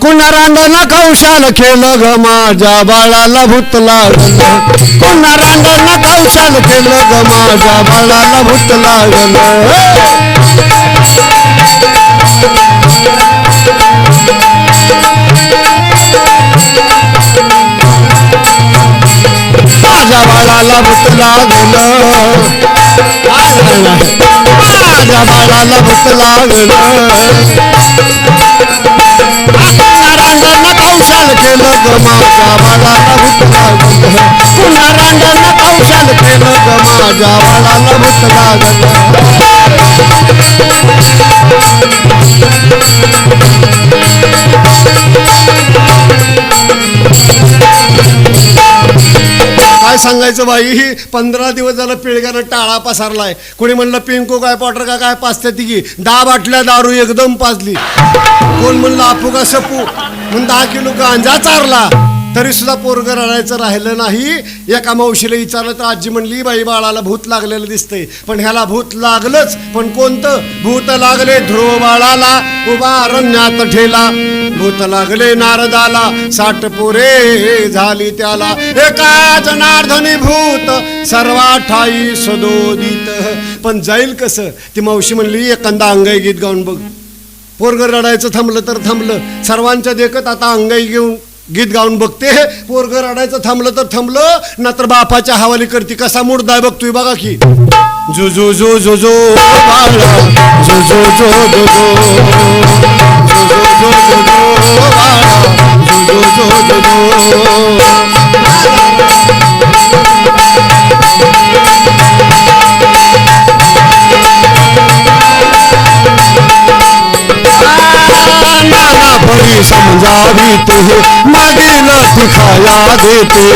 कुणा रांडण कौशाल केलं ग माझ्या बाळाला भूत लागलं कुणा रांडण कौशाल केलं ग माझ्या बाळाला भूत लागलं माझ्या बाळाला भूत लागलं माझ्या बाळाला भूत लागलं रांडण कौशाल केलं ग माझ्या बाळाला भूत लागलं पुन्हा रांडण कौशाल केलं ग माझ्या बाळाला भूत लागलं काय सांगायचं बाई 15 दिवस झालं पिळग्यानं टाळा पसारलाय कोणी म्हणलं पिंकू काय पॉटर का काय पाचते तिघी 10 बाटल्या दारू एकदम पाजली कोण म्हणलं आपू का सपू म्हणून 10 किलो गांजा चारला तरी सुद्धा पोरगं रडायचं राहिलं नाही एका मावशीला विचारलं तर आजी म्हणली बाई बाळाला भूत लागलेलं दिसतंय पण ह्याला भूत लागलंच पण कोणतं भूत लागले ध्रुव बाळाला उभा अरण्यात ठेला भूत लागले नारदाला 60 पोरे झाली त्याला एका जनार्दनी भूत सर्वा ठाई सदोदित पण जाईल कसं ती मावशी म्हणली एखादा अंगाई गीत गाऊन बघ पोरगं रडायचं थांबलं तर थांबलं सर्वांच्या देखत आता अंगाई घेऊन गीत गाऊन बघते पोरगं रडायचं थांबलं तर थांबलं नाहीतर बापाच्या हवाली करते कसा मुर्दा बघतोय बघा की जो जो जो जो जो बाळा जो जो जो जो जो जो जो जो जो बाळा जो जो जो जो जो नाना बड़ी समझावी तुहे मागील दिखाया देते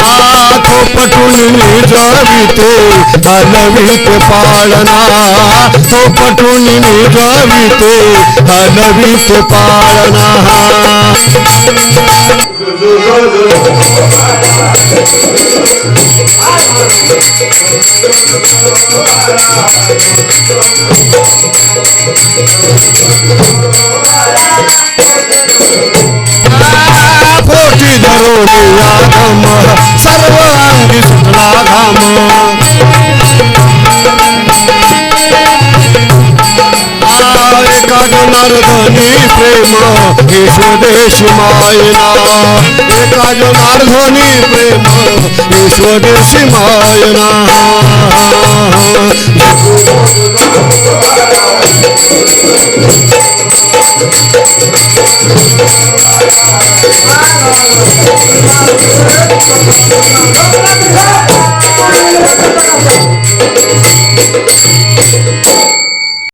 आखो पटून जविते हलवीत पाळना तो पटून जविते हलवीत पाळना पोटी धरून यागम सर्व अंगी सुटला घाम एका जनार्दनी प्रेम हे स्वदेशी मायना एका जनार्दनी प्रेम हे स्वदेशी मायना